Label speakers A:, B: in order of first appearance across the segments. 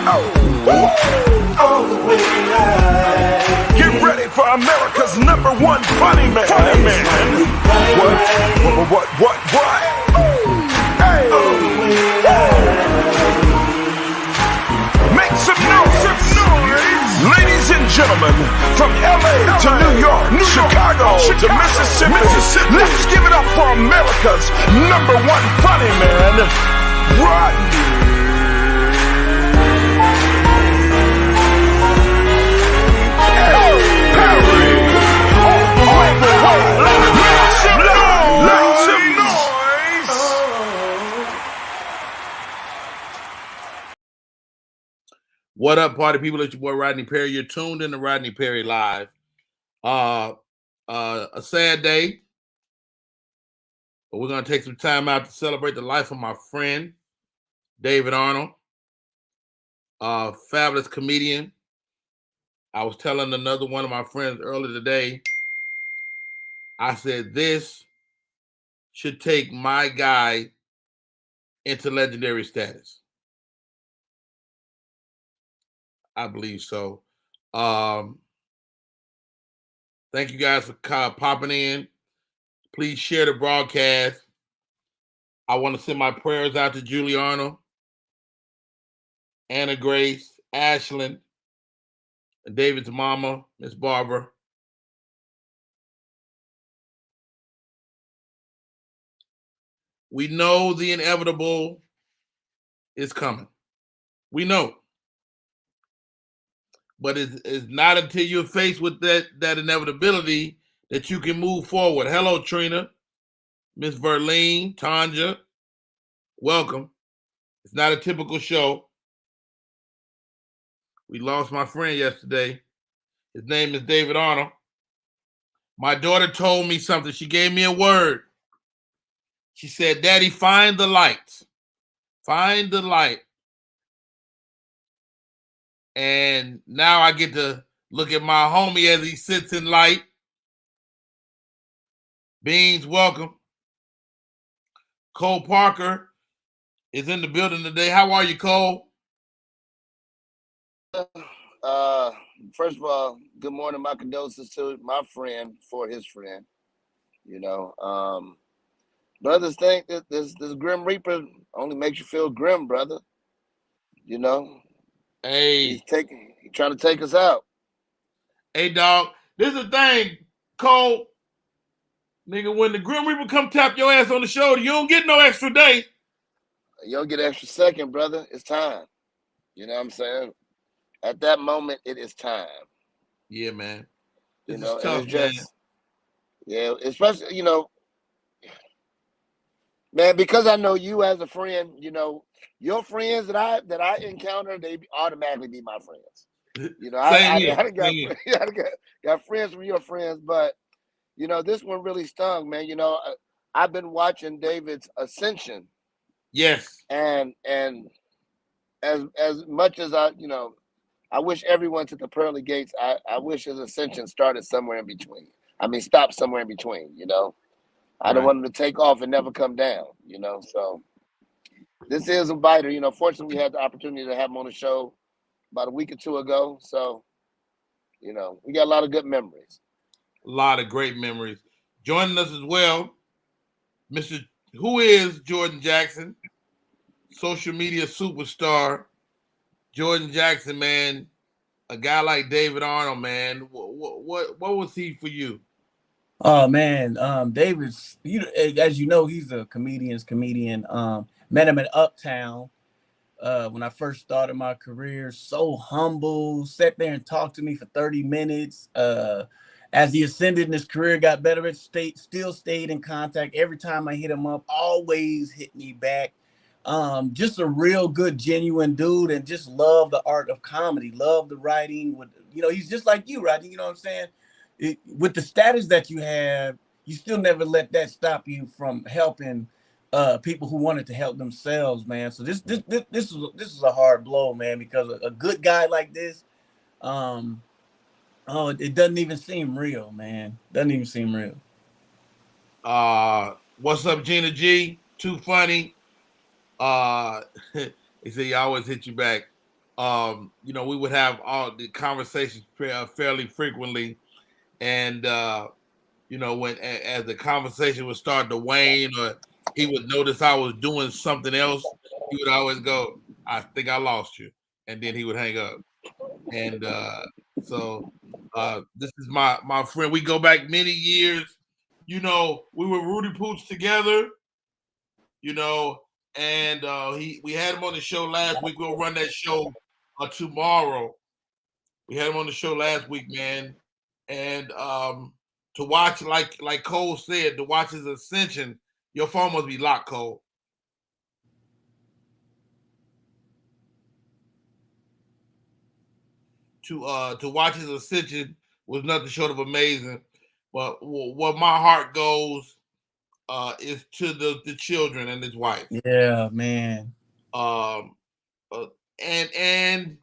A: Get ready for America's #1 funny man. What? Hey. Make some noise. Ladies and gentlemen, from LA to New York, Chicago to Mississippi, let's give it up for America's #1 funny man, Rodney.
B: What up, party people? It's your boy Rodney Perry. You're tuned in to Rodney Perry Live. A sad day, but we're gonna take some time out to celebrate the life of my friend David Arnold, a fabulous comedian. I was telling another one of my friends earlier today, I said this should take my guy into legendary status. I believe so. Thank you guys for popping in. Please share the broadcast. I want to send my prayers out to Julie Arnold, Anna Grace, Ashlyn, and David's mama, Miss Barbara. We know the inevitable is coming. We know. But it's not until you're faced with that inevitability that you can move forward. Hello, Trina, Miss Verlene, Tanja, welcome. It's not a typical show. We lost my friend yesterday. His name is David Arnold. My daughter told me something. She gave me a word. She said, Daddy, find the light. Find the light. And now I get to look at my homie as he sits in light. Beans, welcome. Cole Parker is in the building today. How are you, Cole?
C: First of all, good morning. My condolences to my friend for his friend. You know, brothers think that this Grim Reaper only makes you feel grim, brother. You know,
B: hey,
C: he's trying to take us out.
B: Hey, dog, this is the thing, Cole. Nigga, when the Grim Reaper come tap your ass on the shoulder, you don't get no extra day.
C: You don't get an extra second, brother. It's time. You know what I'm saying? At that moment, it is time.
B: Yeah, man.
C: This is tough, it's just, man. Yeah, especially, you know, man, because I know you as a friend, you know, your friends that I encounter, they automatically be my friends. You know, I got friends from your friends, but you know, this one really stung, man. You know, I've been watching David's ascension.
B: Yes.
C: And as much as I wish everyone took the pearly gates, I wish his ascension started somewhere in between. I mean, stopped somewhere in between, you know. I don't want him to take off and never come down, you know. So this is a biter, you know. Fortunately, we had the opportunity to have him on the show about a week or two ago. So, you know, we got a lot of good memories.
B: A lot of great memories. Joining us as well, who is Jordan Jackson, social media superstar. Jordan Jackson, man, a guy like David Arnold, man. What was he for you?
D: Oh man, David's, as you know, he's a comedian's comedian. Met him in Uptown when I first started my career. So humble, sat there and talked to me for 30 minutes. As he ascended in his career, got better at still stayed in contact. Every time I hit him up, always hit me back. Just a real good, genuine dude, and just love the art of comedy, love the writing. He's just like you, Rodney. You know what I'm saying? With the status that you have, you still never let that stop you from helping people who wanted to help themselves, man. So this is a hard blow, man, because a good guy like this, it doesn't even seem real, man. Doesn't even seem real.
B: What's up, Gina G? Too funny. He said he always hit you back. we would have all the conversations fairly frequently, and when as the conversation would start to wane, or he would notice I was doing something else, he would always go, "I think I lost you," and then he would hang up. And so this is my friend. We go back many years. We were Rudy Pooch together. And we had him on the show last week. We'll run that show tomorrow. We had him on the show last week, man. And to watch, like Cole said, to watch his ascension. Your phone must be locked, Cole. To watch his ascension was nothing short of amazing. But where my heart goes is to the children and his wife.
D: Yeah, man.
B: And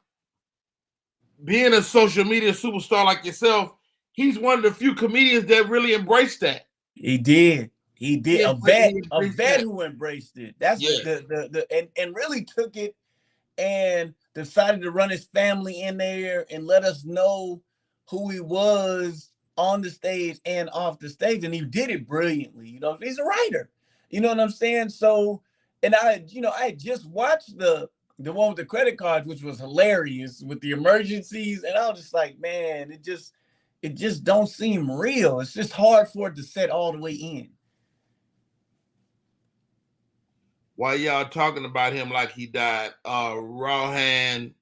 B: being a social media superstar like yourself, he's one of the few comedians that really embraced that.
D: He did. He did. A vet who embraced it. That's and really took it and decided to run his family in there and let us know who he was on the stage and off the stage. And he did it brilliantly. He's a writer. You know what I'm saying? So, and I had just watched the one with the credit cards, which was hilarious with the emergencies. And I was just like, man, it just don't seem real. It's just hard for it to set all the way in.
B: While y'all talking about him like he died, Rohan,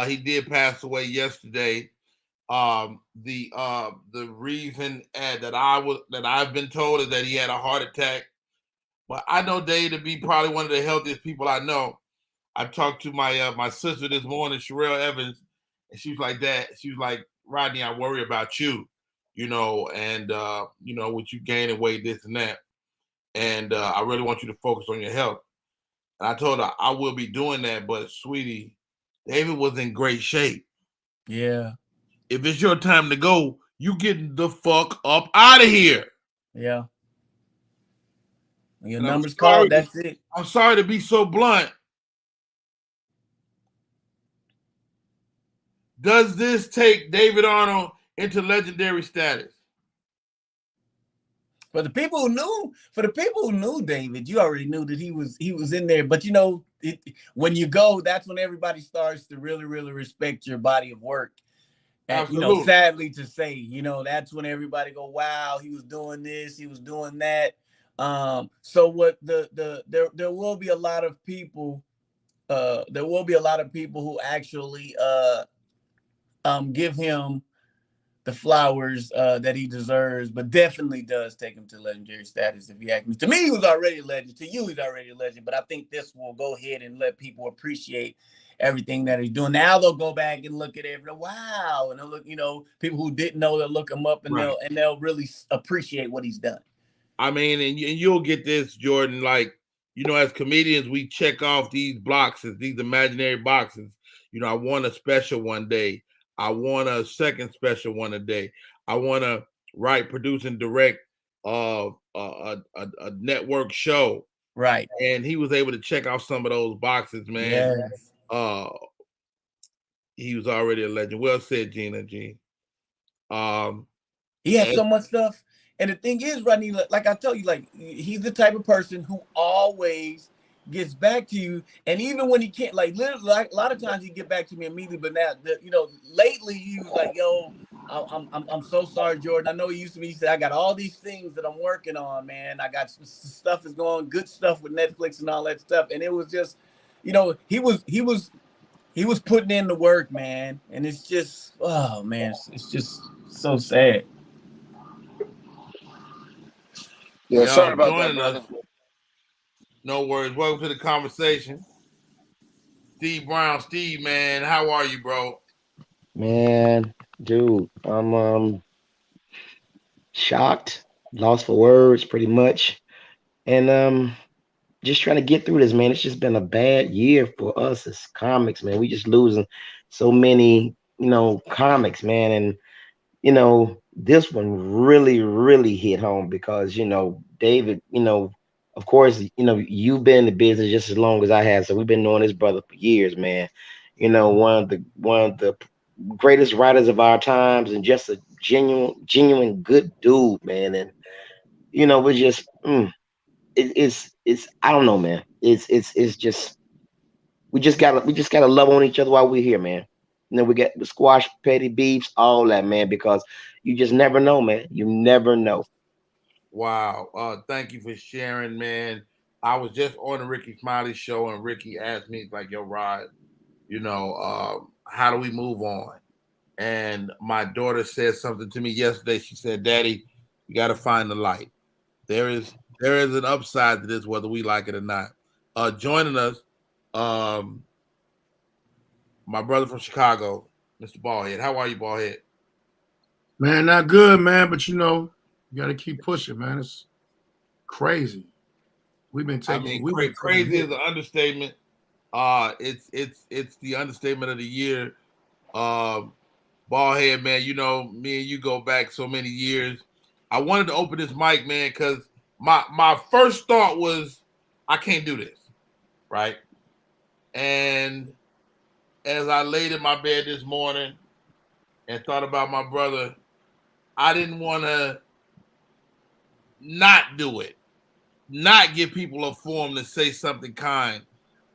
B: he did pass away yesterday. The reason that I've been told is that he had a heart attack. But I know Dave to be probably one of the healthiest people I know. I talked to my sister this morning, Sherelle Evans, and she was like that. She was like, Rodney, I worry about you, and with you gaining weight, this and that. And I really want you to focus on your health. And I told her I will be doing that, but sweetie, David was in great shape.
D: Yeah.
B: If it's your time to go, you getting the fuck up out of here.
D: Yeah. When your number's called, that's it.
B: I'm sorry to be so blunt. Does this take David Arnold into legendary status?
D: For the people who knew David, you already knew that he was in there. But when you go, that's when everybody starts to really, really respect your body of work. And sadly to say, that's when everybody go, wow, he was doing this, he was doing that. So what there will be a lot of people, who actually give him the flowers that he deserves, but definitely does take him to legendary status. If you ask me, to me, he was already a legend. To you, he's already a legend. But I think this will go ahead and let people appreciate everything that he's doing. Now they'll go back and look at it. Wow, and they'll look. People who didn't know, they'll look him up and they'll really appreciate what he's done.
B: I mean, and you'll get this, Jordan. Like, as comedians, we check off these boxes, these imaginary boxes. I want a special one day. I want a second special one a day. I want to write, produce, and direct a network show.
D: Right.
B: And he was able to check off some of those boxes, man.
D: Yes.
B: He was already a legend. Well said, Gina G.
D: He has so much stuff. And the thing is, Rodney, like I tell you, like, he's the type of person who always gets back to you, and even when he can't, like, literally, like, a lot of times he get back to me immediately. But now, lately he was like, "Yo, I'm so sorry, Jordan. I know he used to be. He said, I got all these things that I'm working on, man. I got stuff is going, good stuff with Netflix and all that stuff." And it was just, he was putting in the work, man. And it's just, oh man, it's just so sad.
C: Yeah, sorry about that, brother.
B: No worries. Welcome to the conversation. Steve Brown. Steve, man, how are you, bro?
E: Man, dude, I'm shocked, lost for words pretty much. And just trying to get through this, man. It's just been a bad year for us as comics, man. We just losing so many, comics, man. And this one really, really hit home because, David, of course, you've been in the business just as long as I have. So we've been knowing this brother for years, man. one of the greatest writers of our times, and just a genuine good dude, man. And we're just it's I don't know, man. It's just we just gotta love on each other while we're here, man. And then we get the squash, petty beefs, all that, man, because you just never know, man. You never know.
B: Wow. Thank you for sharing, man. I was just on the Ricky Smiley show, and Ricky asked me, like, yo, Rod, how do we move on? And my daughter said something to me yesterday. She said, Daddy, you got to find the light. There is an upside to this, whether we like it or not. Joining us, um, my brother from Chicago, Mr. Ballhead. How are you, Ballhead?
F: Man, not good, man. But you got to keep pushing, man. It's crazy. We've been taking.
B: Crazy is an understatement. It's the understatement of the year. Ballhead, man. Me and you go back so many years. I wanted to open this mic, man, because my first thought was, I can't do this, right? And as I laid in my bed this morning and thought about my brother, I didn't want to not do it, not give people a forum to say something kind.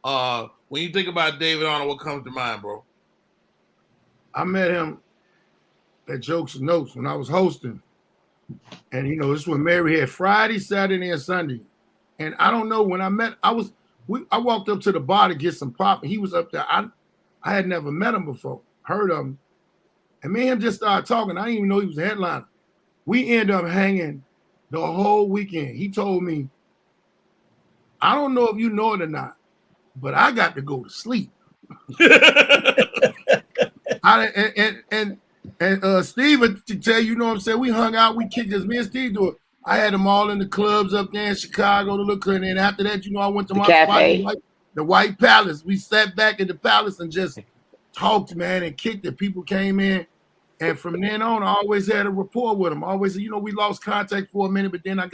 B: When you think about David Arnold, what comes to mind, bro?
F: I met him at Jokes and Notes when I was hosting. And this is when Mary had Friday, Saturday, and Sunday. And I don't know, when I met, I walked up to the bar to get some pop, and he was up there. I had never met him before, heard of him. And me and him just started talking. I didn't even know he was a headliner. We ended up hanging the whole weekend. He told me, I don't know if you know it or not, but I got to go to sleep. Steve to tell you, what I'm saying, we hung out, we kicked this. Me and Steve do it. I had them all in the clubs up there in Chicago to look, and then after that, I went to my spot, the White Palace. We sat back at the Palace and just talked, man, and kicked it. People came in, and from then on, I always had a rapport with him. Always, we lost contact for a minute, but then I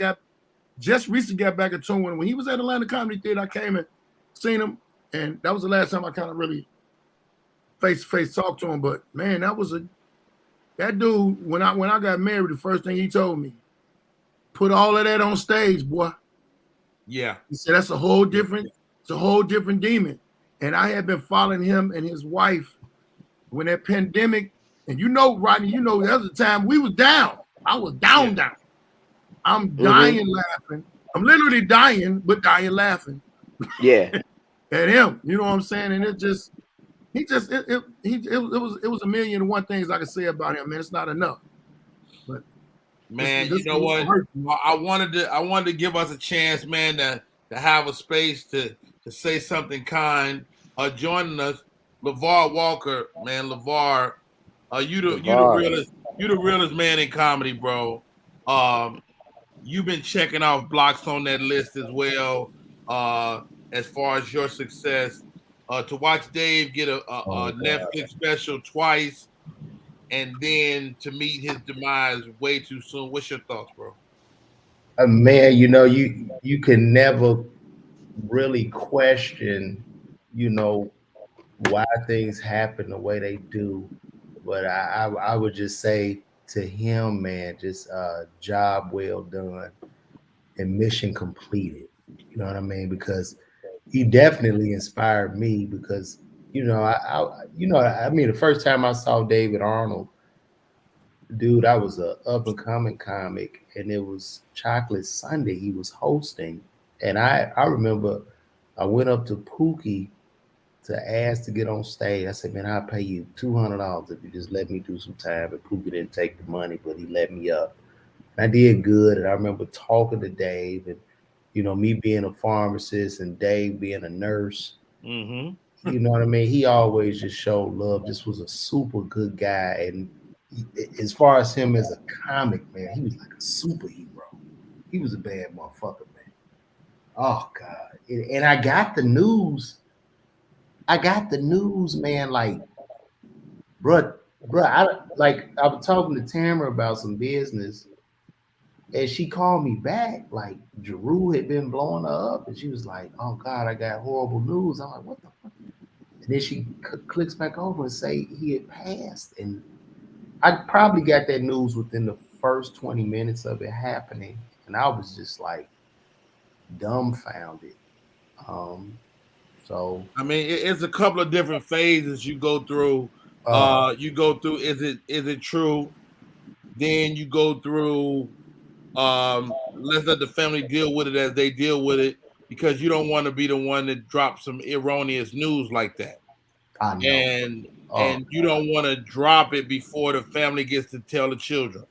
F: just recently got back in tune with him. When he was at Atlanta Comedy Theater, I came and seen him, and that was the last time I kind of really face-to-face talked to him. But man, that dude, when I got married, the first thing he told me, put all of that on stage, boy.
B: Yeah.
F: He said that's a whole different demon. And I had been following him and his wife when that pandemic, and Rodney, there was a time we was down. I was down. I'm dying laughing. I'm literally dying, but dying laughing.
E: Yeah.
F: At him, you know what I'm saying? And it was a million and one things I could say about him, man. It's not enough. But
B: man, you know what? I wanted to give us a chance, man, to have a space to say something kind. Joining us, LeVar Walker, man. LeVar, you the realest man in comedy, bro. You've been checking off blocks on that list as well. As far as your success, to watch Dave get a Netflix special twice, and then to meet his demise way too soon. What's your thoughts, bro?
G: Man, you can never really question, why things happen the way they do. But I would just say to him, man, just job well done and mission completed. You know what I mean? Because he definitely inspired me. Because the first time I saw David Arnold, dude, I was a up and coming comic, and it was Chocolate Sunday he was hosting, and I remember I went up to Pookie to ask to get on stage. I said, man, I'll pay you $200 if you just let me do some time. And Pookie didn't take the money, but he let me up. And I did good, and I remember talking to Dave, and me being a pharmacist and Dave being a nurse.
B: Mm-hmm.
G: You know what I mean? He always just showed love. Just was a super good guy. And as far as him as a comic, man, he was like a superhero. He was a bad motherfucker, man. Oh, God. And I got the news. Man, like, bruh, I was talking to Tamara about some business, and she called me back, like Jeru had been blowing her up, and she was like, oh God, I got horrible news. I'm like, what the fuck? And then she clicks back over and say he had passed. And I probably got that news within the first 20 minutes of it happening. And I was just like dumbfounded. So
B: I mean, it's a couple of different phases you go through. Is it true? Then you go through let's let the family deal with it as they deal with it, because you don't want to be the one that drops some erroneous news like that.
G: I know.
B: And you don't want to drop it before the family gets to tell the children.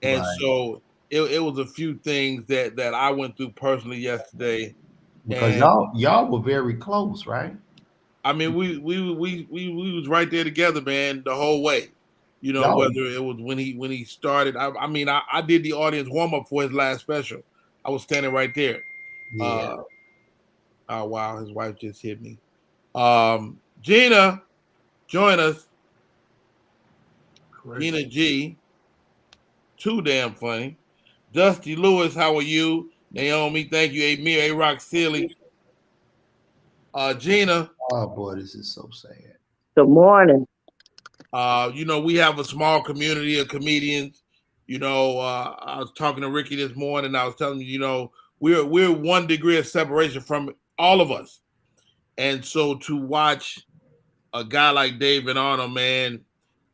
B: And
G: Right.
B: so it was a few things that I went through personally yesterday.
G: Because y'all were very close, right?
B: I mean, we was right there together, man, the whole way. You know,
G: Y'all,
B: whether it was when he started. I did the audience warm up for his last special. I was standing right there.
G: yeah.
B: Oh wow, his wife just hit me. Gina, join us.
F: Crazy.
B: Gina G. Too damn funny. Dusty Lewis, how are you? Naomi, thank you. Amir, A-Rock Silly. Gina.
G: Oh boy, this is so sad.
H: Good morning.
B: You know, we have a small community of comedians. You know, I was talking to Ricky this morning. I was telling you, you know, we're 1 degree of separation from all of us. And so to watch a guy like David Arnold, man,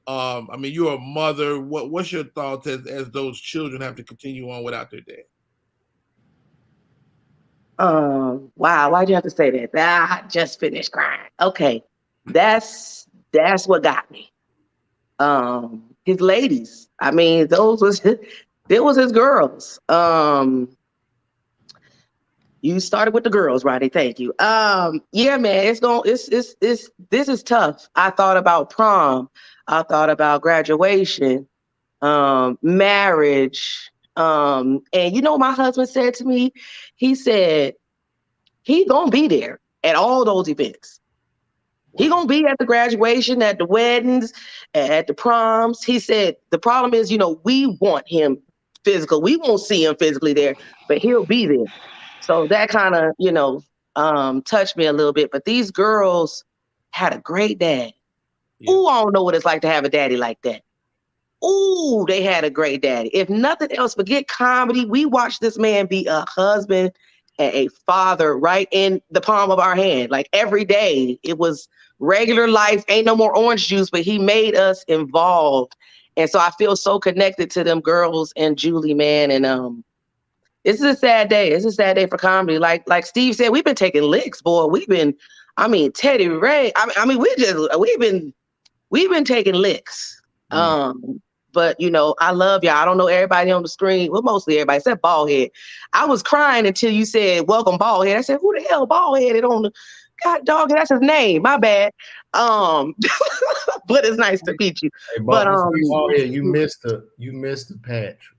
B: I mean, you're a mother. What's your thoughts as those children have to continue on without their dad?
H: Wow, why'd you have to say that? I just finished crying. Okay. That's what got me. His ladies. I mean, it was his girls. You started with the girls, Rodney. Thank you. Yeah, man, this is tough. I thought about prom. I thought about graduation, marriage. And you know what my husband said to me? He said, he gonna be there at all those events. He gonna be at the graduation, at the weddings, at the proms. He said, the problem is, you know, we want him physical. We won't see him physically there, but he'll be there. So that kind of, you know, touched me a little bit. But these girls had a great dad. Yeah. Ooh, I don't know what it's like to have a daddy like that. Ooh, they had a great daddy. If nothing else, forget comedy. We watched this man be a husband and a father right in the palm of our hand. Like every day, it was regular life. Ain't no more orange juice, but he made us involved. And so I feel so connected to them girls and Julie, man. And this is a sad day. It's a sad day for comedy. Like Steve said, we've been taking licks, boy. Teddy Ray. We've been taking licks. But you know, I love y'all. I don't know everybody on the screen. Well, mostly everybody except Baldhead. I was crying until you said welcome, Baldhead. I said, who the hell Baldheaded on the God dog? That's his name. My bad. But it's nice to meet you.
G: Hey,
H: but
G: Baldhead, you missed the patch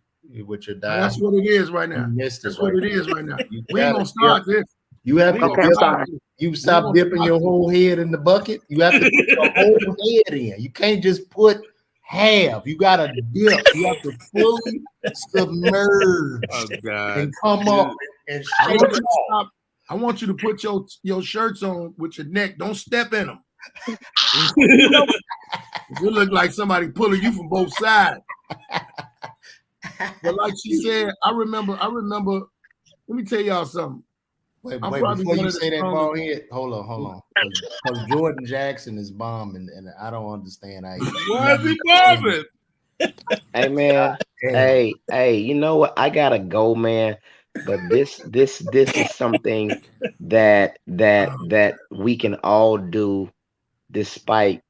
G: with your diet.
F: That's what it is right now. That's what it is right now. We ain't gonna start this.
G: You have to you stop dipping your whole head in the bucket. You have to put your whole head in. You can't just put half. You gotta dip. You have to fully submerge and come up and shake it off.
F: I want you to put your shirts on with your neck. Don't step in them. You look like somebody pulling you from both sides. But like she said, I remember. Let me tell y'all something.
G: Wait, before you say that, Baldhead, hold on. Because Jordan Jackson is bombing, and I don't understand how
B: why is he bombing?
E: Hey man, hey, you know what? I gotta go, man. But this is something that we can all do, despite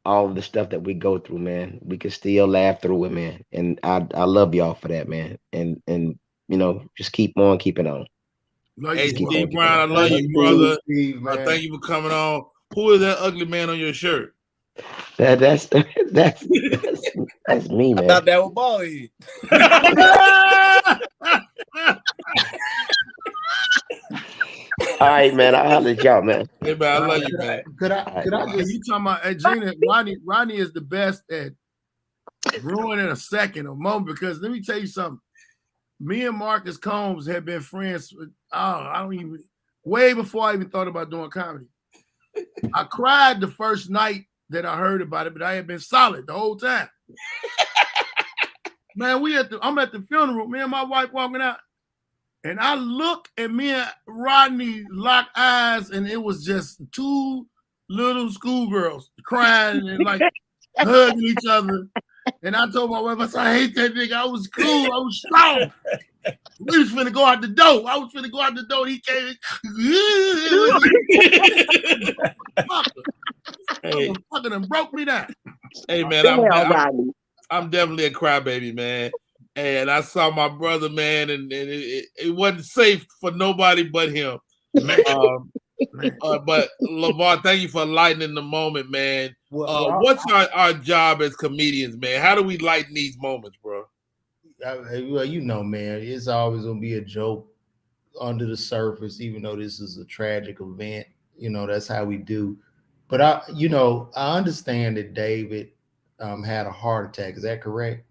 E: all of the stuff that we go through, man. We can still laugh through it, man. And I love y'all for that, man. And you know, just keep on keeping on.
B: Hey, Steve Brown, I love you, brother. Steve, thank you for coming on. Who is that ugly man on your shirt?
E: That's me, man.
D: I thought that was Baldhead.
E: All right, man. I'll holler at y'all, man.
B: Hey, man, I love you, man.
F: Could I just, you talking about Gina? Rodney is the best at ruining a second, a moment. Because let me tell you something. Me and Marcus Combs have been friends. I don't even way before I even thought about doing comedy. I cried the first night that I heard about it, but I had been solid the whole time. Man, I'm at the funeral. Me and my wife walking out, and I look at me and Rodney lock eyes, and it was just two little schoolgirls crying and like hugging each other. And I told my wife, I said, I hate that nigga. I was cool. I was strong. We was finna go out the door. I was finna go out the door. He came. Hey, fucking and broke me down.
B: Hey man, I'm definitely a crybaby, man. And I saw my brother, man, and it wasn't safe for nobody but him. But LeVar, thank you for lightening the moment, man. What's our job as comedians, man? How do we lighten these moments, bro?
G: Well, you know, man, it's always gonna be a joke under the surface, even though this is a tragic event. You know, that's how we do. But I understand that David had a heart attack. Is that correct?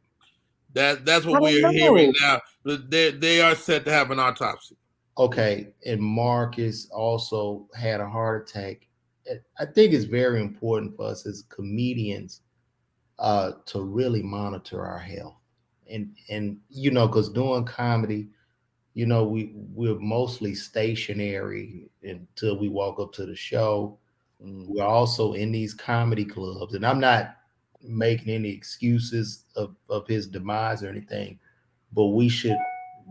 B: That's what we're hearing now. They are set to have an autopsy.
G: Okay, and Marcus also had a heart attack. I think it's very important for us as comedians to really monitor our health, and you know, because doing comedy, you know, we're mostly stationary until we walk up to the show. We're also in these comedy clubs, and I'm not making any excuses of his demise or anything, but we should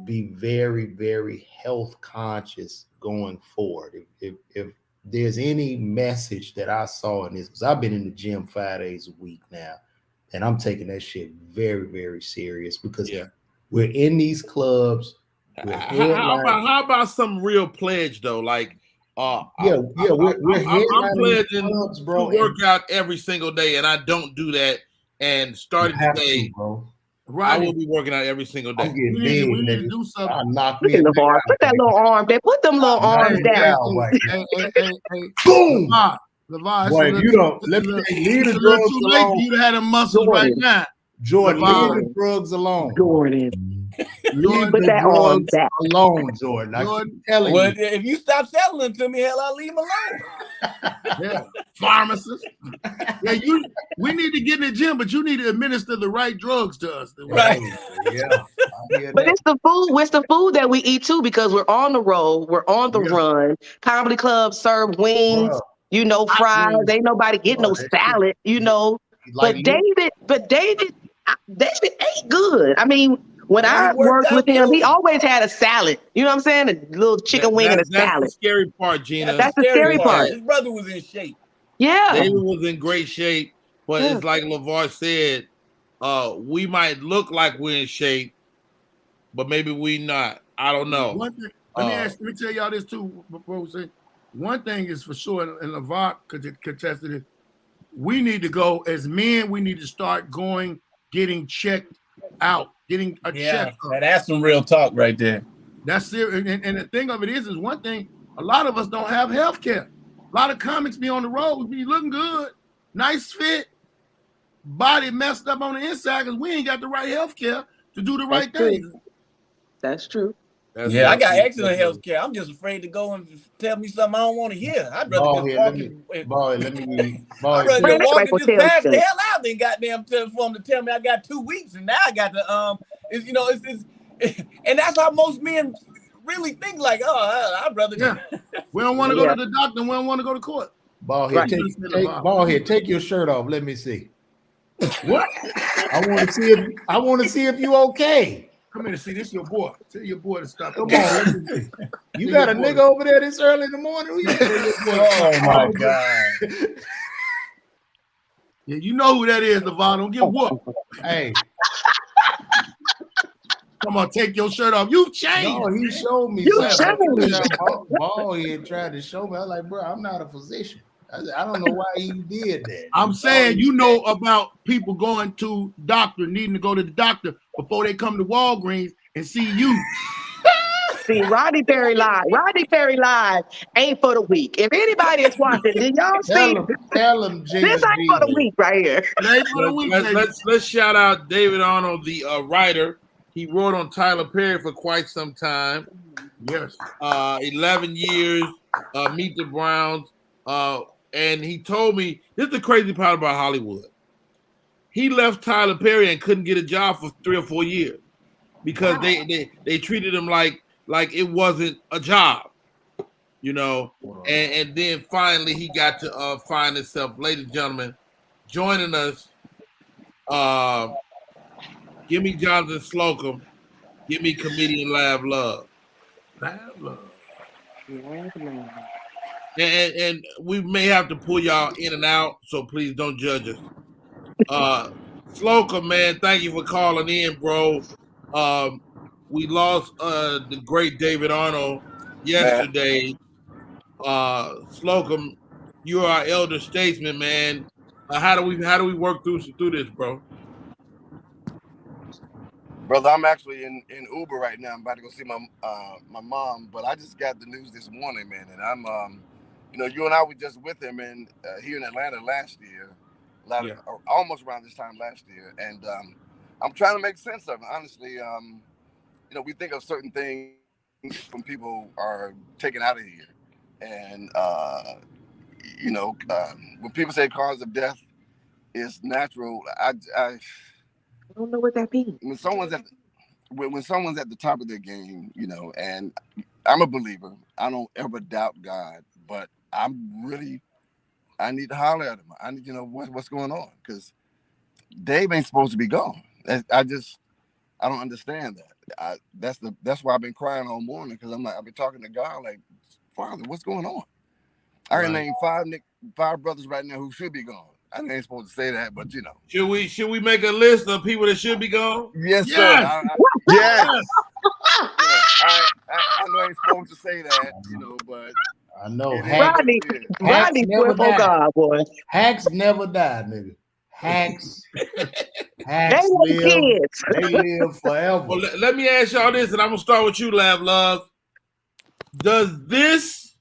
G: be very, very health conscious going forward. If there's any message that I saw in this, because I've been in the gym 5 days a week now, and I'm taking that shit very, very serious because we're in these clubs.
B: How about some real pledge though? Like, I'm pledging clubs, bro, to work out every single day, and I don't do that. And starting today, I will be working out every single day.
F: We need to do something.
H: Put that little arm there. Put them little arms down.
G: Boom.
F: LeVar,
G: boy, if you don't leave the drugs alone,
F: you'd have them muscles right now.
G: Jordan, leave the drugs alone.
H: Jordan.
G: Leave the drugs alone, Jordan. I'm telling you.
D: If you stop selling them to me, hell, I'll leave them alone.
F: Yeah, pharmacists. Yeah, we need to get in the gym, but you need to administer the right drugs to us.
D: Right.
G: Yeah.
H: But it's the food. It's the food that we eat too, because we're on the road, we're on the run. Comedy clubs serve wings, you know, fries. Ain't nobody getting no salad, you know. But David ate good. I mean, when I worked with him, he always had a salad. You know what I'm saying? A little chicken wing and a salad.
B: That's the scary part, Gina.
H: That's the scary part.
D: His brother was in shape.
H: Yeah.
B: David was in great shape, but it's like LeVar said, we might look like we're in shape, but maybe we not. I don't know.
F: Let me tell y'all this too, before we say. One thing is for sure, and LeVar contested it, we need to go, as men, we need to start getting checked out, getting a check.
D: That's some real talk right there.
F: That's serious. And the thing of it is one thing, a lot of us don't have health care. A lot of comics be on the road, be looking good, nice fit, body messed up on the inside because we ain't got the right health care to do the right thing.
H: That's true.
D: I got excellent health care. I'm just afraid to go and tell me something I don't want to hear. I'd rather just walk and just pass the hell out than goddamn for them to tell me I got 2 weeks and now I got to and that's how most men really think, like, I'd rather
F: we don't want to go to the doctor and we don't want to go to court.
G: Ballhead, take your shirt off. Let me see. What? I want to see if you okay.
F: Come here to see this. Your boy. Tell your boy to stop.
G: Come on, let me see. You got a nigga over there this early in the morning?
D: Oh my God.
F: Yeah, you know who that is, LeVar. Don't get whooped.
G: Hey.
F: Come on, take your shirt off. You changed.
G: No, he showed me. Ballhead tried to show me. I was like, bro, I'm not a physician. I don't know why he did that.
F: I'm saying, you know about people going to doctor, needing to go to the doctor before they come to Walgreens and see you.
H: See, Rodney Perry Live ain't for the weak. If anybody is watching, did y'all see?
G: Tell him,
H: this ain't for the weak right here.
B: Let's shout out David Arnold, the writer. He wrote on Tyler Perry for quite some time.
F: Yes.
B: 11 years, Meet the Browns. and he told me this is the crazy part about Hollywood. He left Tyler Perry and couldn't get a job for 3 or 4 years because they treated him like it wasn't a job, you know. And then finally he got to find himself, ladies and gentlemen, joining us. Give me Jonathan Slocum. Give me comedian Lav Love.
F: Lav Love.
B: And we may have to pull y'all in and out, so please don't judge us. Slocum, man, thank you for calling in, bro. We lost the great David Arnold yesterday. Slocum, you are our elder statesman, man. How do we work through this, bro?
I: Brother, I'm actually in Uber right now. I'm about to go see my mom, but I just got the news this morning, man, and I'm you and I were just with him and here in Atlanta last year, almost around this time last year, and I'm trying to make sense of it. Honestly, we think of certain things when people are taken out of here, and when people say cause of death is natural, I
H: don't know what that means.
I: When someone's at the top of their game, and I'm a believer, I don't ever doubt God, but I need to holler at him. I need to know what's going on, because Dave ain't supposed to be gone. I don't understand that. That's why I've been crying all morning, because I've been talking to God like, Father, what's going on? I can name 5 brothers right now who should be gone. I ain't supposed to say that, but
B: Should we make a list of people that should be gone?
I: Yes, sir. Yes. I know I ain't supposed to say that, but
G: I know.
H: Rodney never died. God, boy.
G: Hacks never died, nigga. Hacks
H: they
G: live forever.
B: Well, let me ask y'all this, and I'm gonna start with you, Lav Love. Does this,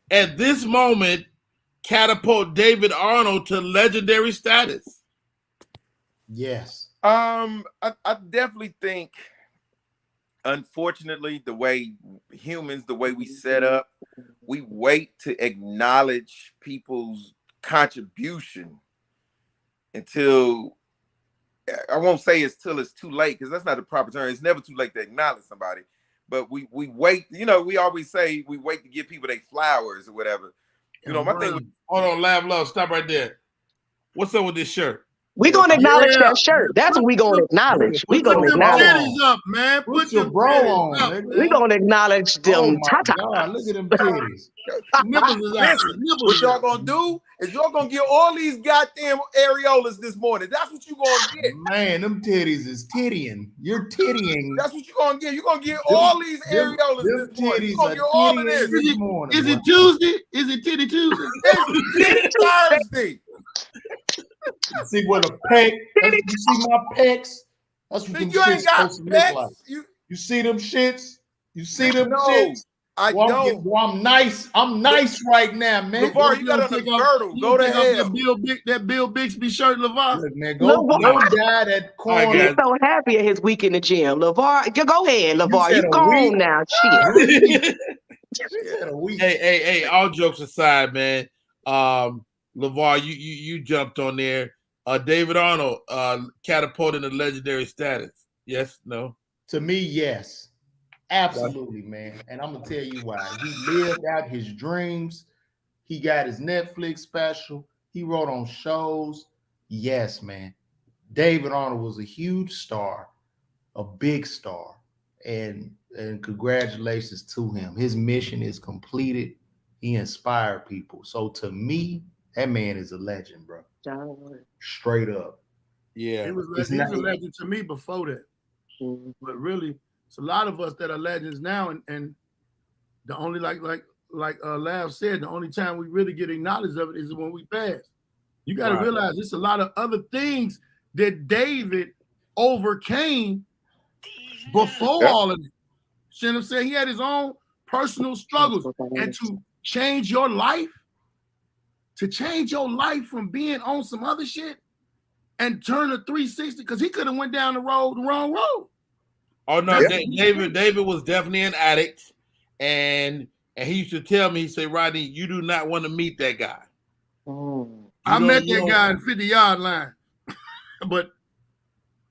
B: at this moment, catapult David Arnold to legendary status?
G: Yes.
J: I definitely think, unfortunately, the way we set up, we wait to acknowledge people's contribution until, I won't say it's till it's too late, because that's not the proper term. It's never too late to acknowledge somebody, but we wait. We always say we wait to give people their flowers or whatever. My thing was,
B: hold on, Lav Love, stop right there. What's up with this shirt?
H: We're gonna acknowledge that shirt. That's what we're gonna acknowledge. We're gonna acknowledge.
F: Titties up, man.
G: Put your bro on.
H: We're gonna acknowledge them.
G: God, look at them titties.
F: Nipples is out.
J: What y'all gonna do is y'all gonna get all these goddamn areolas this morning. That's what you gonna get.
G: Man, them titties is tittying. You're tittying.
J: That's what you gonna get. You're gonna get all these areolas this morning. You're gonna get all of this.
F: Is it Tuesday? Is it Titty Tuesday?
J: It's Thursday.
G: See what a pec? You see my pecs? That's what them shits supposed to look like. You see them shits? You see them shits?
J: I don't.
G: I'm nice. I'm nice right now, man.
J: LeVar, you got on the girdle. Go to hell.
F: That Bill Bixby shirt, LeVar.
G: Look, man, go dye that corner.
H: He's so happy at his week in the gym. LeVar, go ahead, LeVar. You go on now. Shit.
B: Hey, all jokes aside, man. LeVar, you jumped on there. David Arnold catapulted to legendary status. Yes, no?
G: To me, yes. Absolutely, man. And I'm going to tell you why. He lived out his dreams. He got his Netflix special. He wrote on shows. Yes, man. David Arnold was a huge star, a big star. And congratulations to him. His mission is completed. He inspired people. So to me, that man is a legend, bro. Straight up.
B: Yeah.
F: He was a legend to me before that. But really, it's a lot of us that are legends now, and the only like Lav said, the only time we really get acknowledged of it is when we pass. You got to realize there's a lot of other things that David overcame before all of it. See what I'm saying? He had his own personal struggles, and to change your life from being on some other shit and turn a 360, because he could have went down the wrong road.
B: Oh no, David was definitely an addict, and he used to tell me, he said, Rodney, you do not want to meet that guy.
F: I met that guy in 50-yard line, but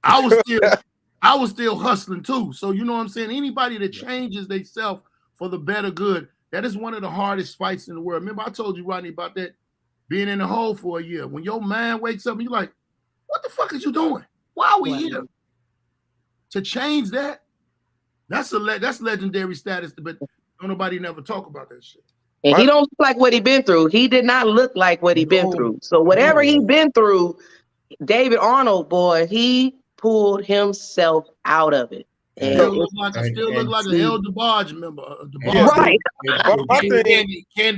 F: I was still hustling too. So you know what I'm saying? Anybody that changes themselves for the better good, that is one of the hardest fights in the world. Remember, I told you, Rodney, about that being in the hole for a year. When your mind wakes up and you're like, what the fuck is you doing? Why are we here? To change that, that's legendary status, but nobody never talk about that shit.
H: And he don't look like what he been through. He did not look like what he been through. So whatever he been through, David Arnold, boy, he pulled himself out of it.
F: I still look like an El DeBarge member.
H: Right.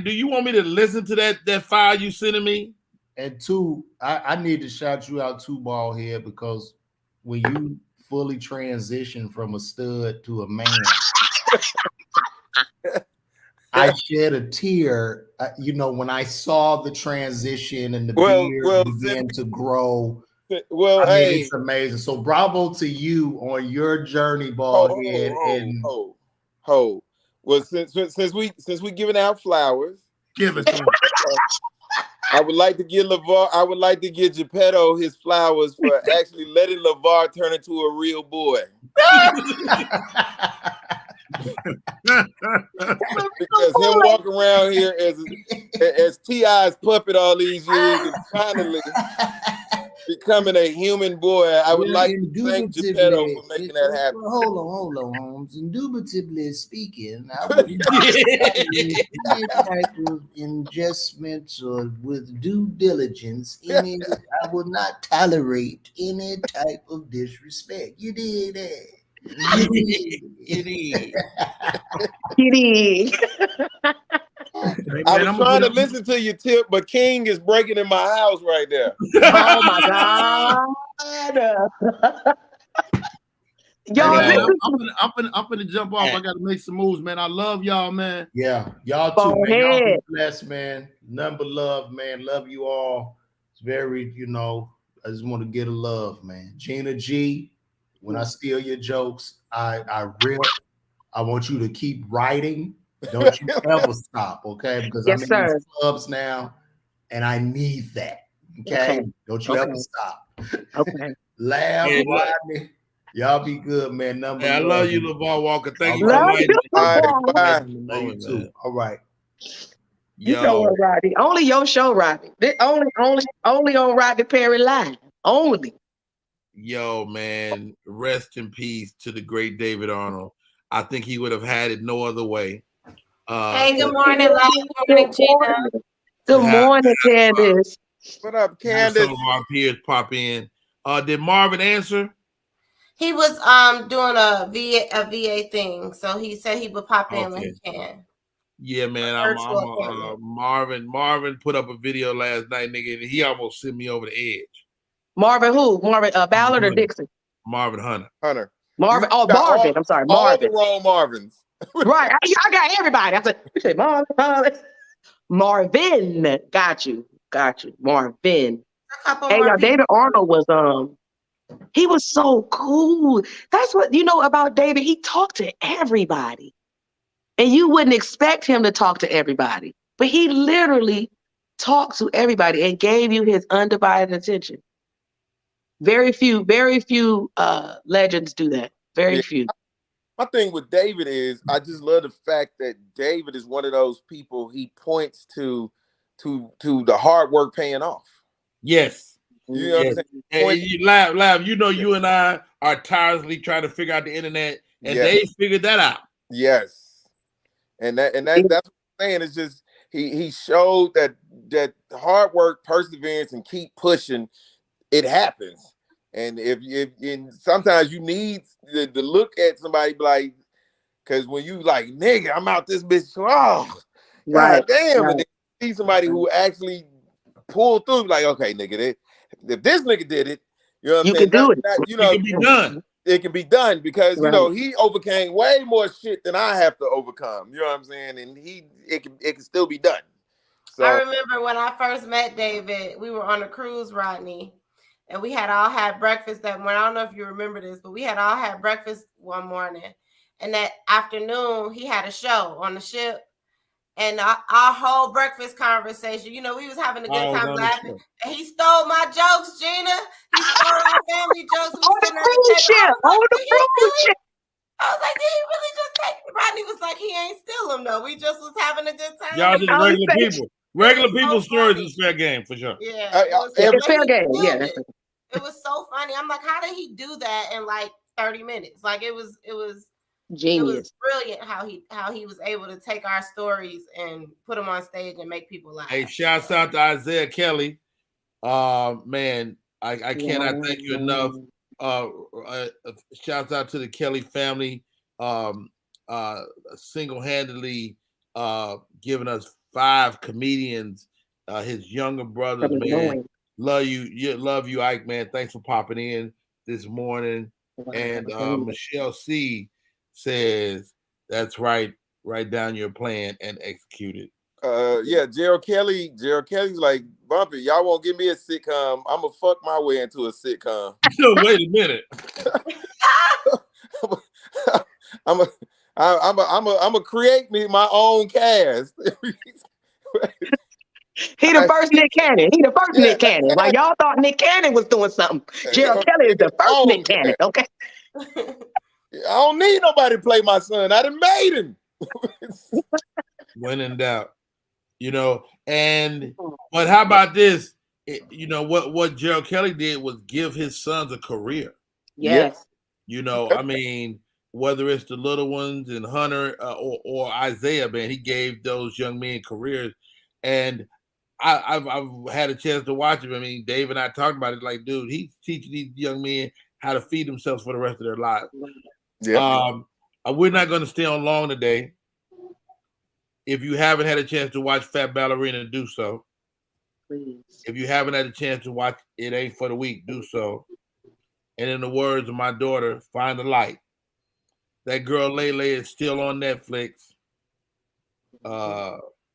B: Do you want me to listen to that file you sending me?
G: And two, I need to shout you out too, Ballhead, because when you fully transition from a stud to a man, I shed a tear, when I saw the transition and the beard began to grow. Well, it's amazing. So bravo to you on your journey, Ballhead.
J: Well, since we giving out flowers,
F: give it to him.
J: I would like to give Geppetto his flowers for actually letting LeVar turn into a real boy. Because him walking around here as T.I.'s puppet all these years and finally becoming a human boy, I would like to thank Geppetto for making that happen.
G: Hold on, Holmes. Indubitably speaking, I would not any type of investment or with due diligence. I would not tolerate any type of disrespect. You did that.
J: I was trying to listen to you, Tip, but King is breaking in my house right there.
H: Oh my God. Y'all,
F: I'm gonna jump off. I gotta make some moves, man. I love y'all, man.
G: Yeah, y'all too, man. Y'all be blessed, man. None but love, man. Love you all. It's very, I just want to get a love, man. Gina G, when I steal your jokes, I rip. I want you to keep writing. Don't you ever stop, okay? Because I'm in these clubs now, and I need that. Okay? Don't you ever stop.
H: Okay.
G: Laugh, Rodney. Y'all be good, man.
B: I love you, LeVar Walker. Thank you
H: so
B: much.
G: Bye. All right.
H: You know what, Rodney? Only your show, Rodney. Only on Rodney Perry Live. Only.
B: Yo, man, rest in peace to the great David Arnold. I think he would have had it no other way.
K: Hey, good morning, Good morning, Gina.
H: Good morning, Candace.
J: What up, Candace?
B: Some of our peers pop in. Did Marvin answer?
K: He was doing a VA thing, so he said he would pop in when he can.
B: Yeah, man. Marvin put up a video last night, nigga, and he almost sent me over the edge.
H: Marvin who? Marvin Ballard or Dixon?
B: Marvin Hunter.
H: Marvin. Oh, Marvin. I'm sorry, Marvin.
J: All the wrong Marvins.
H: Right. I got everybody. I said, you say Marvin. Marvin. Got you. Marvin. Hey, y'all, David Arnold was he was so cool. That's what about David. He talked to everybody. And you wouldn't expect him to talk to everybody. But he literally talked to everybody and gave you his undivided attention. Very few legends do that. Very few.
J: My thing with David is I just love the fact that David is one of those people he points to the hard work paying off.
B: Yes.
J: You know what I'm saying?
B: And you laugh. You and I are tirelessly trying to figure out the internet, and they figured that out.
J: Yes. And that's what I'm saying. It's just he showed that hard work, perseverance, and keep pushing, it happens. And and sometimes you need to look at somebody like, because when you like, nigga, I'm out this bitch. Oh, God damn. Right. And then you see somebody who actually pulled through, like, okay, nigga, if this nigga did it, you know what I'm saying?
H: You can do it.
B: It can be done.
J: It can be done because, he overcame way more shit than I have to overcome. You know what I'm saying? And it can still be done. So
K: I remember when I first met David, we were on a cruise, Rodney. And we had all had breakfast that morning. I don't know if you remember this, but we had all had breakfast one morning. And that afternoon, he had a show on the ship. And our whole breakfast conversation, we was having a good time laughing. And he stole my jokes, Gina. He stole our family jokes. We sitting at the table. I was like, did he really just take it? Rodney was like, he ain't steal them, though. We just was having a good time.
B: Y'all just regular people. Regular people's stories is fair game, for sure.
K: Yeah.
H: It's fair game. Yeah.
K: It was so funny. I'm like, how did he do that in like 30 minutes? Like, it was
H: genius.
K: It was brilliant how he was able to take our stories and put them on stage and make people laugh.
B: Hey, shouts out to Isaiah Kelly. Man, I cannot thank you enough. Shouts out to the Kelly family. Single-handedly giving us 5 comedians. His younger brothers, man. Love you, Ike, man. Thanks for popping in this morning. And Michelle C says, that's right. Write down your plan and execute it.
J: Yeah, Gerald Kelly's like, Bumpy, y'all won't give me a sitcom. I'm gonna fuck my way into a sitcom.
B: Wait a minute.
J: I'm a create me my own cast.
H: He the first Nick Cannon. Nick Cannon. Like y'all thought Nick Cannon was doing something. Gerald Kelly is the first Nick Cannon. Okay.
J: I don't need nobody to play my son. I done made him.
B: When in doubt, but how about this? What Gerald Kelly did was give his sons a career.
H: Yes.
B: I mean, whether it's the little ones and Hunter or Isaiah, man, he gave those young men careers. And I've had a chance to watch him. I mean, Dave and I talked about it. Like, dude, he's teaching these young men how to feed themselves for the rest of their lives.
J: Yeah.
B: We're not going to stay on long today. If you haven't had a chance to watch Fat Ballerina, do so.
H: Please.
B: If you haven't had a chance to watch It Ain't for the Week, do so. And in the words of my daughter, find the light. That girl Lele is still on Netflix.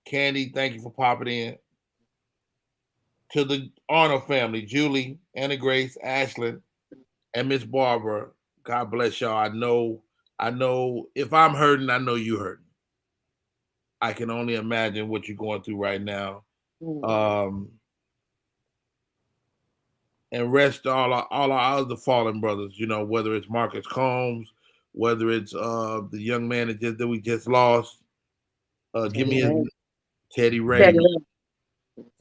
B: Candy, thank you for popping in. To the Arnold family, Julie, Anna Grace, Ashlyn, and Miss Barbara, God bless y'all. I know if I'm hurting, I know you hurting. I can only imagine what you're going through right now. And rest all our other fallen brothers, whether it's Marcus Combs, whether it's the young man that we just lost. Give me his Teddy Raymond.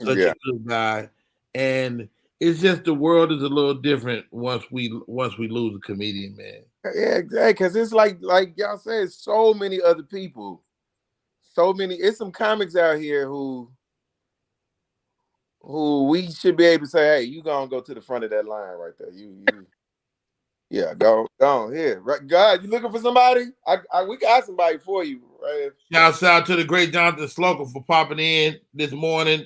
B: Such a good guy. And it's just the world is a little different once we lose a comedian, man.
J: Yeah, exactly. Because it's like y'all said, so many other people. So many. It's some comics out here who we should be able to say, hey, you gonna go to the front of that line right there. Yeah, go on here. Right, God, you looking for somebody? We got somebody for you, right?
B: Shouts out to the great Jonathan Slocum for popping in this morning.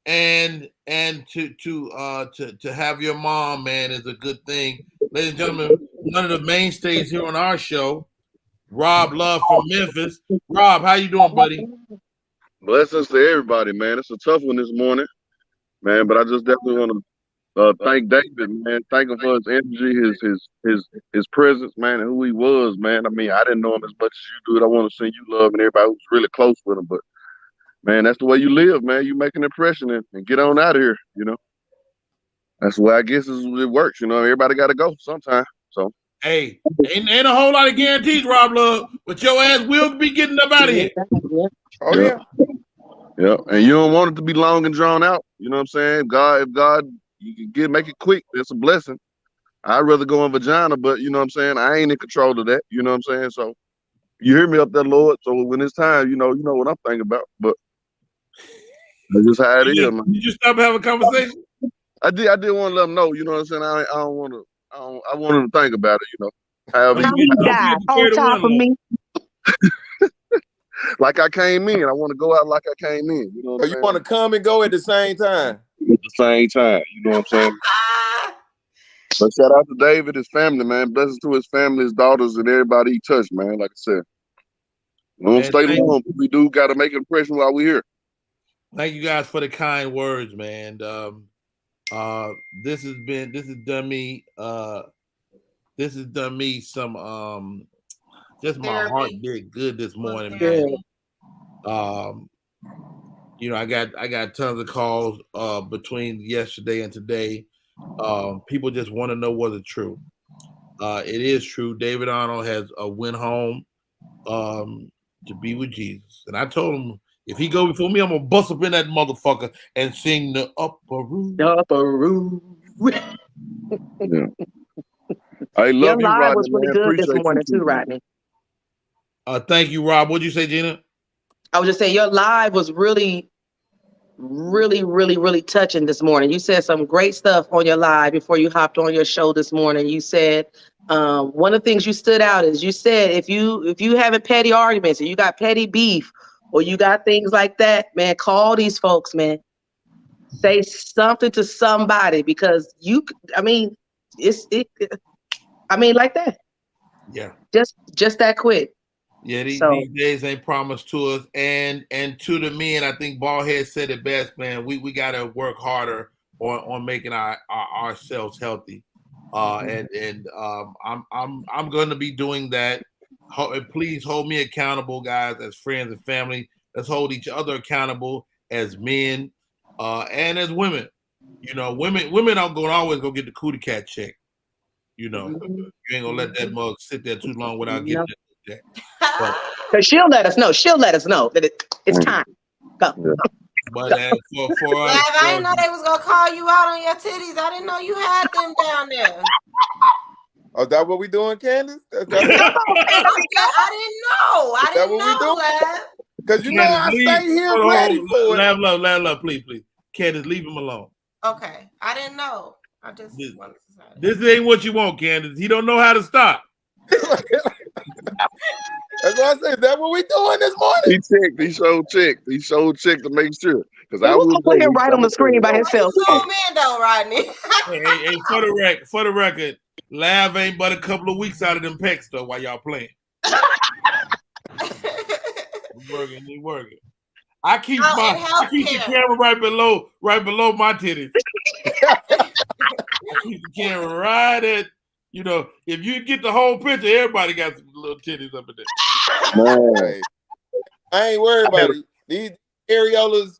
B: And to have your mom, man, is a good thing. Ladies and gentlemen, one of the mainstays here on our show, Rob Love from Memphis. Rob, how you doing, buddy?
L: Blessings to everybody, man. It's a tough one this morning, man. But I just definitely want to thank David, man. Thank him for his energy, his presence, man, and who he was, man. I mean, I didn't know him as much as you do. I want to send you love and everybody who's really close with him. But man, that's the way you live, man. You make an impression and get on out of here, That's the way I guess it works, Everybody got to go sometime. So.
B: Hey, ain't a whole lot of guarantees, Rob Love, but your ass will be getting up out of here.
J: Oh yeah.
L: Yeah, and you don't want it to be long and drawn out. You know what I'm saying? If God, you can make it quick. It's a blessing. I'd rather go in vagina, but you know what I'm saying? I ain't in control of that. You know what I'm saying? So you hear me up there, Lord. So when it's time, you know what I'm thinking about. But that's just how it is, man.
B: Did you stop having a conversation?
L: I did want to let them know. You know what I'm saying? I don't want to. I want them to think about it. However,
H: how he died on top of me.
L: Like I came in. I want to go out like I came in. You know what I'm saying?
J: You want to come and go at the same time?
L: At the same time. You know what I'm saying? But shout out to David, his family, man. Blessings to his family, his daughters, and everybody he touched, man. Like I said. Don't stay long. We do got to make an impression while we're here.
B: Thank you guys for the kind words, man. This has done me some just my heart did good this morning, man. You know, I got tons of calls between yesterday and today. People just want to know whether it's true. It is true. David Arnold has went home to be with Jesus, and I told him if he go before me, I'm gonna bust up in that motherfucker and sing the upper room.
H: The upper room.
L: Yeah. I love
H: Your
L: you,
H: live
L: Rodney,
H: was really
L: man.
H: good this
L: Appreciate
H: morning
L: you
H: too, Rodney.
B: Thank you, Rob. What'd you say, Gina?
H: I was just saying your live was really touching this morning. You said some great stuff on your live before you hopped on your show this morning. You said one of the things you stood out is you said if you having petty arguments and you got petty beef or you got things like that, man, call these folks, man. Say something to somebody because like that.
B: Yeah.
H: Just that quick.
B: Yeah, these days ain't promised to us. And to the men, I think Ballhead said it best, man. We gotta work harder on making ourselves healthy. I'm gonna be doing that. Please hold me accountable, guys, as friends and family. Let's hold each other accountable as men and as women. You know, women aren't gonna always go get the cootie cat check. You know, you ain't gonna let that mug sit there too long without getting that check.
H: Because she'll let us know. She'll let us know that it's time. Go.
B: But for us,
K: I didn't know they was gonna call you out on your titties. I didn't know you had them down there.
J: Oh, is that what we doing, Candace?
K: I didn't know. I didn't know, Lav.
J: Because you know I stay here ready for it.
B: Lav, please. Candace, leave him alone.
K: Okay, I didn't know. I just wanted to say that.
B: This ain't what you want, Candace. He don't know how to stop.
J: That's what I said. Is that what we doing this morning?
L: He showed check to make sure. Because I
H: will put him right on the screen by himself.
K: Oh man, though, Rodney.
B: hey, for the record, Lav ain't but a couple of weeks out of them pecs though while y'all playing. He working. I keep the camera right below my titties. I keep the camera right at, you know, if you get the whole picture, everybody got some little titties up in there.
J: Hey, I ain't worried about it. These areolas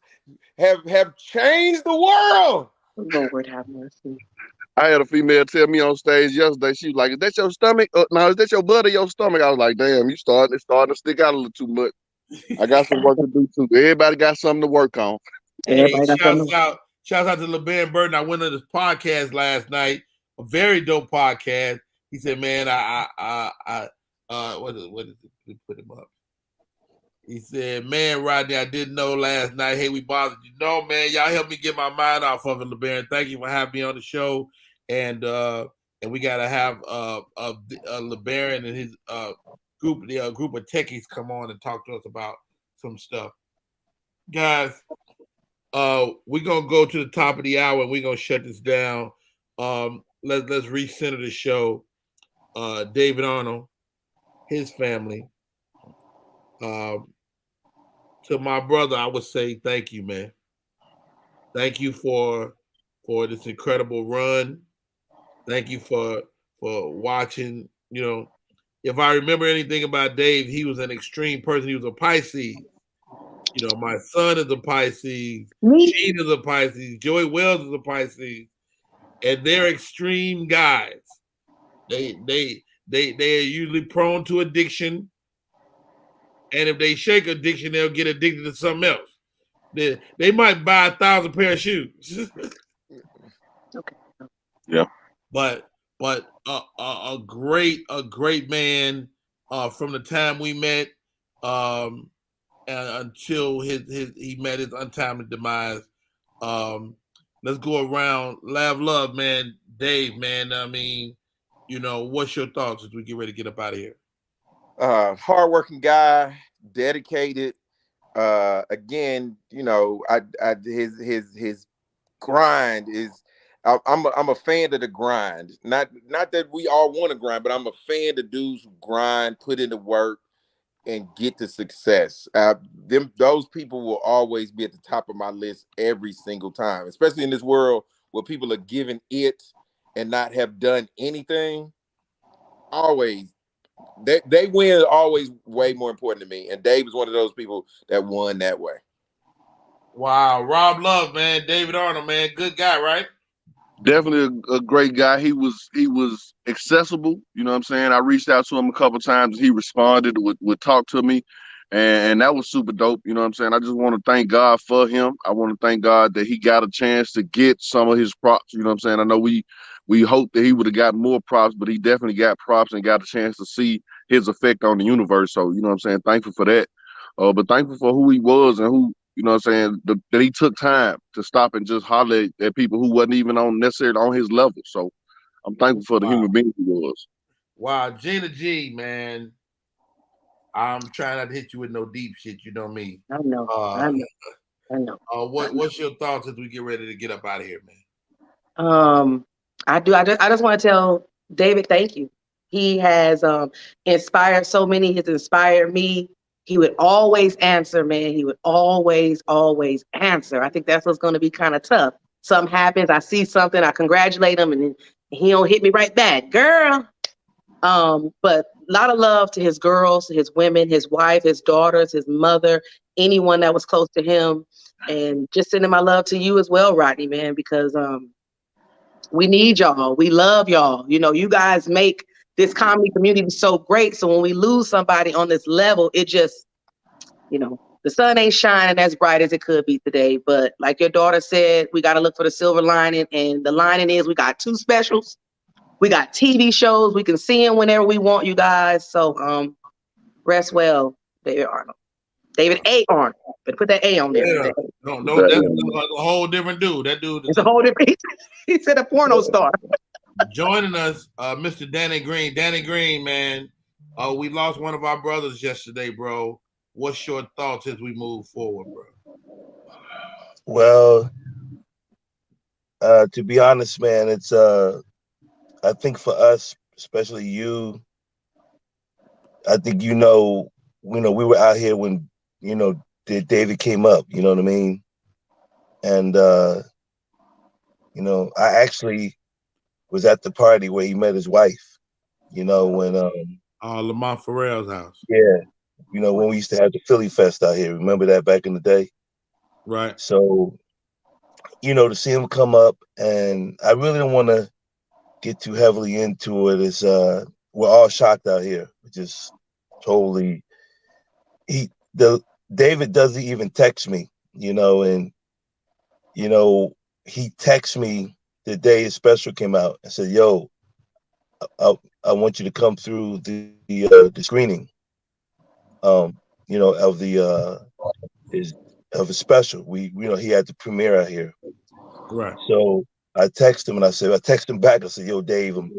J: have changed the world.
H: Lord have mercy.
L: I had a female tell me on stage yesterday, she was like, is that your stomach? No, is that your butt or your stomach? I was like, damn, it's starting to stick out a little too much. I got some work to do too. Everybody got something to work on.
B: Hey, shouts out to LeBaron Burton. I went to this podcast last night, a very dope podcast. He said, man, what is it? Put him up. He said, man, Rodney, I didn't know last night. Hey, we bothered you. No, man, y'all helped me get my mind off of it, LeBaron. Thank you for having me on the show. And we gotta have LeBaron and his group of techies come on and talk to us about some stuff. Guys, we're gonna go to the top of the hour and we're gonna shut this down. Let's recenter the show. David Arnold, his family. To my brother, I would say thank you, man. Thank you for this incredible run. Thank you for watching. You know, if I remember anything about Dave, he was an extreme person. He was a Pisces. You know, my son is a Pisces. Sheen is a Pisces. Joey Wells is a Pisces, and they're extreme guys. They are usually prone to addiction, and if they shake addiction, they'll get addicted to something else. They might buy 1,000 pair of shoes.
H: Okay.
L: Yeah.
B: But a great man from the time we met until he met his untimely demise. Let's go around. Love, man. Dave, man. I mean, you know, what's your thoughts as we get ready to get up out of here?
J: Hardworking guy, dedicated. Again, you know, his grind is. I'm a fan of the grind. Not that we all want to grind, but I'm a fan of dudes who grind, put in the work, and get to success. Those people will always be at the top of my list every single time, especially in this world where people are giving it and not have done anything. Always They win is always way more important to me, and Dave is one of those people that won that way.
B: Wow, Rob Love, man, David Arnold, man, good guy, right?
L: Definitely a great guy. He was accessible. You know what I'm saying? I reached out to him a couple times. He responded, would talk to me, and that was super dope. You know what I'm saying? I just want to thank God for him. I want to thank God that he got a chance to get some of his props. You know what I'm saying? I know we hoped that he would have got more props, but he definitely got props and got a chance to see his effect on the universe. So, you know what I'm saying? Thankful for that. But thankful for who he was and who, you know what I'm saying, that he took time to stop and just holler at people who wasn't even necessarily on his level. So I'm thankful for the human being he was.
B: Wow, Gina G, man. I'm trying not to hit you with no deep shit, you know me.
H: I know. I know.
B: What's your thoughts as we get ready to get up out of here,
H: man? I just want to tell David, thank you. He has inspired so many. He's inspired me. He would always answer, man. He would always answer. I think that's what's going to be kind of tough. Something happens, I see something, I congratulate him, and he don't hit me right back, girl. But a lot of love to his girls, his women, his wife, his daughters, his mother, anyone that was close to him, and just sending my love to you as well, Rodney, man, because we need y'all. We love y'all. You know, you guys make this comedy community so great. So when we lose somebody on this level, it just, you know, the sun ain't shining as bright as it could be today. But like your daughter said, we got to look for the silver lining. And the lining is we got 2 specials. We got TV shows. We can see them whenever we want, you guys. So rest well, David Arnold. David A. Arnold. But put that A on there.
B: Yeah. No, that's a whole different dude. That dude is
H: a whole different. He said a porno star.
B: Joining us, Mr. Danny Green. Danny Green, man. We lost one of our brothers yesterday, bro. What's your thoughts as we move forward, bro?
M: Well, to be honest, man, it's I think for us, especially you, I think we were out here when David came up. You know what I mean? And I actually was at the party where he met his wife. When
B: Lamont Farrell's house.
M: Yeah, when we used to have the Philly Fest out here. Remember that back in the day?
B: Right.
M: So, to see him come up, and I really don't want to get too heavily into it. Is we're all shocked out here. Just totally. David doesn't even text me, and he texts me the day his special came out and said, "Yo, I want you to come through the screening, of his special. He had the premiere out here."
B: Right.
M: So I text him and I text him back. I said, "Yo, Dave, I'm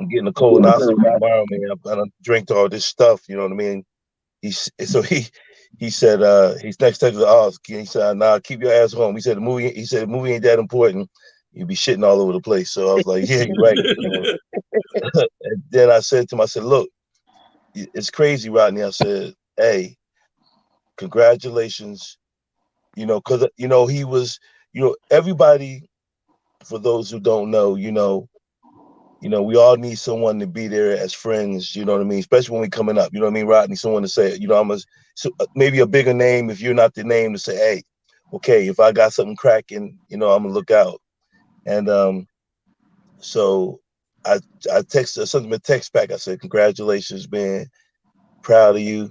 M: getting a colonoscopy tomorrow, man. I don't drink all this stuff." You know what I mean? He said, his next text was, he said, "Nah, keep your ass home." He said, the movie ain't that important. You'd be shitting all over the place. So I was like, yeah, you're right. And then I said to him, look, it's crazy, Rodney. I said, hey, congratulations. Because, he was, everybody, for those who don't know, we all need someone to be there as friends, you know what I mean? Especially when we coming up, you know what I mean, Rodney? Someone to say, maybe a bigger name if you're not the name, to say, hey, okay, if I got something cracking, I'm gonna look out. And so I texted something to text back. I said, congratulations, man. Proud of you.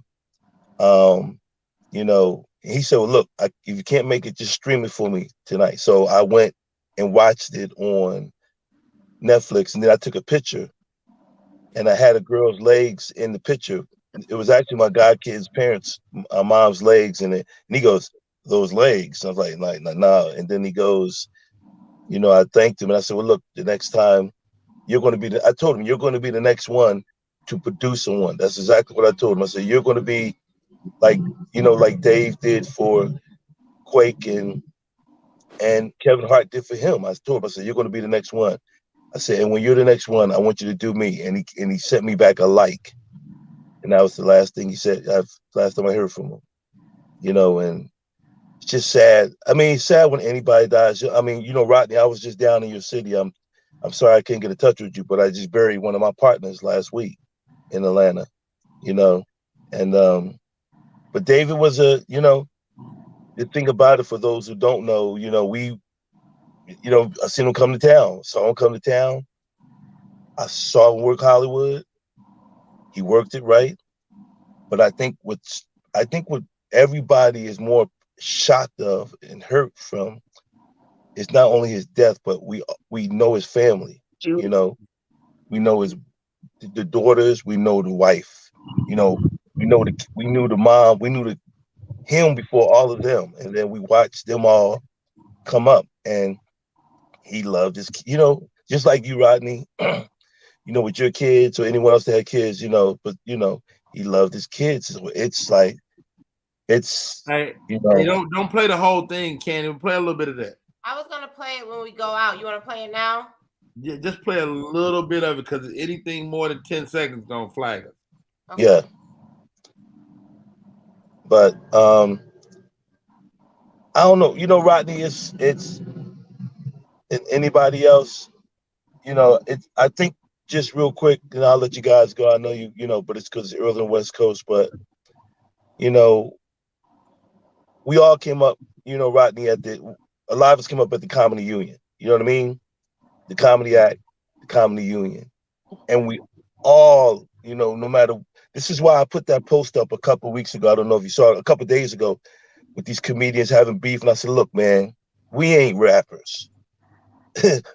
M: He said, well, look, if you can't make it, just stream it for me tonight. So I went and watched it on Netflix, and then I took a picture, and I had a girl's legs in the picture. It was actually my godkid's parents' mom's legs in it. And he goes, "Those legs?" I was like, nah. And then he goes, I thanked him, and I said, well, look, the next time you're going to be I told him, you're going to be the next one to produce one. That's exactly what I told him. I said, you're going to be like Dave did for Quake and Kevin Hart did for him. I told him, I said, you're going to be the next one. I said, and when you're the next one, I want you to do me. And he sent me back a like. And that was the last thing he said. Last time I heard from him. And it's just sad. I mean, it's sad when anybody dies. I mean, Rodney, I was just down in your city. I'm sorry I couldn't get in touch with you, but I just buried one of my partners last week in Atlanta. you know. And but David was a, you know, the thing about it for those who don't know, you know, I seen him come to town, saw him come to town. I saw him work Hollywood. He worked it right. But I think what everybody is more shocked of and hurt from is not only his death, but we know his family. You know, we know the daughters, we know the wife. You know, we knew the mom, we knew him before all of them, and then we watched them all come up, and he loved his, you know, just like you, Rodney. You know, with your kids or anyone else that had kids, you know, but you know, he loved his kids. It's like
B: Hey,
M: you know,
B: don't play the whole thing, Candy. Play a little bit of that.
K: I was gonna play it when we go out. You want to play it now?
B: Yeah, just play a little bit of it because anything more than 10 seconds gonna flag us.
M: Okay. Yeah. But I don't know. You know, Rodney, it's anybody else. You know, I think just real quick, and I'll let you guys go. I know you know, but it's because it's early on the West Coast. But you know, we all came up. You know, Rodney a lot of us came up at the Comedy Union. You know what I mean? The Comedy Act, the Comedy Union, and we all, you know, no matter. This is why I put that post up a couple of weeks ago. I don't know if you saw it, a couple of days ago, with these comedians having beef, and I said, look, man, we ain't rappers.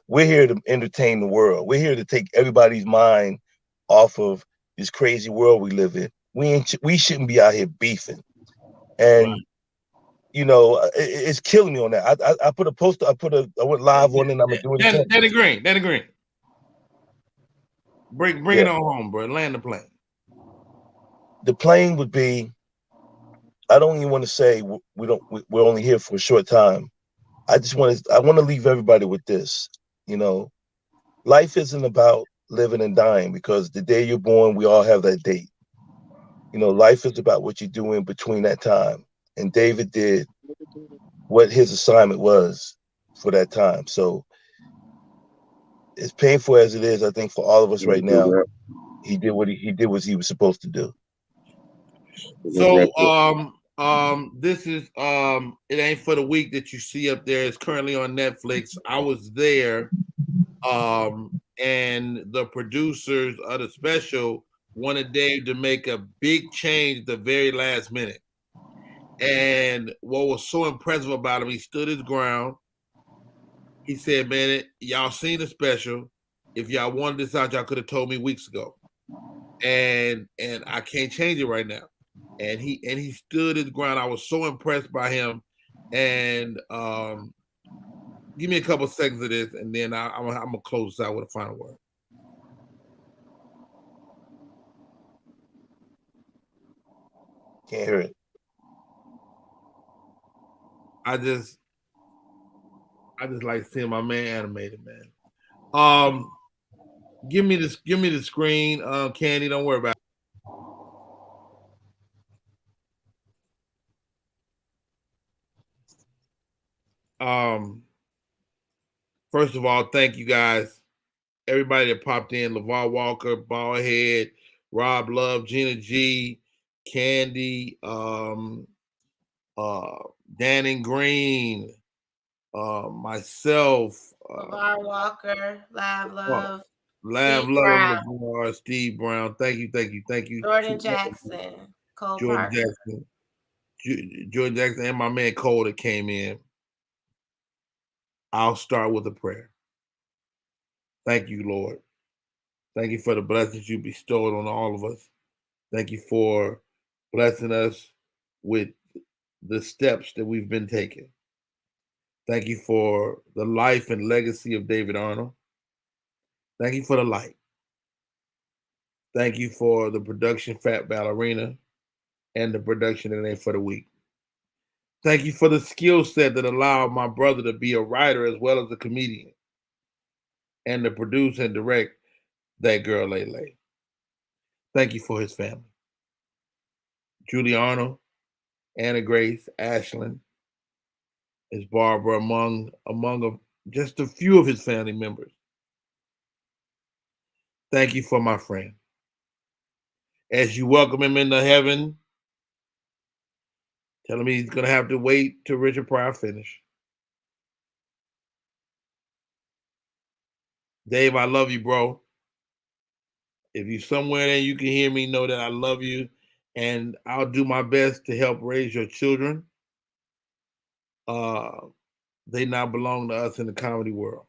M: We're here to entertain the world. We're here to take everybody's mind off of this crazy world we live in. We shouldn't be out here beefing. And right. You know, it's killing me on that. I put a post. I went live on it. And I'm gonna do it again.
B: Danny Green. Bring it on home, bro. Land the plane.
M: The plane would be. I don't even want to say we're only here for a short time. I want to leave everybody with this. You know, life isn't about living and dying, because the day you're born, we all have that date. You know, life is about what you do in between that time. And David did what his assignment was for that time. So as painful as it is, I think for all of us right now, he did what he was supposed to do.
B: So this is It Ain't For the Week that you see up there. It's currently on Netflix. I was there, and the producers of the special wanted Dave to make a big change at the very last minute. And what was so impressive about him, he stood his ground. He said, man, y'all seen the special. If y'all wanted this out, y'all could have told me weeks ago. And I can't change it right now. And he stood his ground. I was so impressed by him. And give me a couple seconds of this, and then I'm gonna close this out with a final word.
M: Can't hear it.
B: I just like seeing my man animated, man. Give me the screen, Candy. Don't worry about it. First of all, thank you guys, everybody that popped in: LeVar Walker, Ballhead, Rob Love, Gina G, Candy, Danny Green, myself,
K: LeVar Walker, Lav Love,
B: LeVar, Steve Brown. Thank you.
K: Jordan Jackson, Cole Parker.
B: Jordan Jackson, and my man Cole that came in. I'll start with a prayer. Thank you, Lord. Thank you for the blessings you bestowed on all of us. Thank you for blessing us with the steps that we've been taking. Thank you for the life and legacy of David Arnold. Thank you for the light. Thank you for the production Fat Ballerina and the production It Ain't For the Week. Thank you for the skill set that allowed my brother to be a writer as well as a comedian, and to produce and direct That Girl Lay. Thank you for his family. Julie Arnold, Anna Grace, Ashlyn, his Barbara, among just a few of his family members. Thank you for my friend. as you welcome him into heaven, tell him he's going to have to wait till Richard Pryor finish. Dave, I love you, bro. If you're somewhere there you can hear me, know that I love you, and I'll do my best to help raise your children. They now belong to us in the comedy world,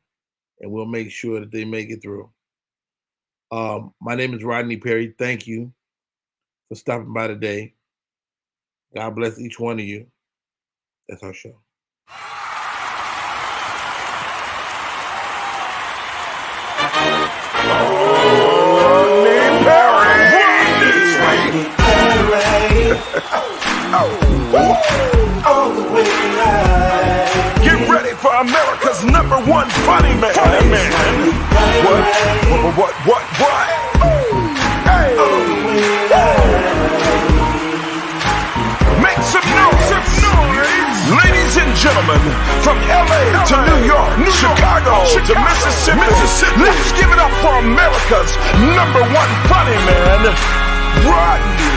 B: and we'll make sure that they make it through. My name is Rodney Perry. Thank you for stopping by today. God bless each one of you. That's our show.
A: Get ready for America's #1 funny man. What? Hey. Make some noise. Ladies and gentlemen, from LA to New York, Chicago to Mississippi, let's give it up for America's #1 funny man, Rodney.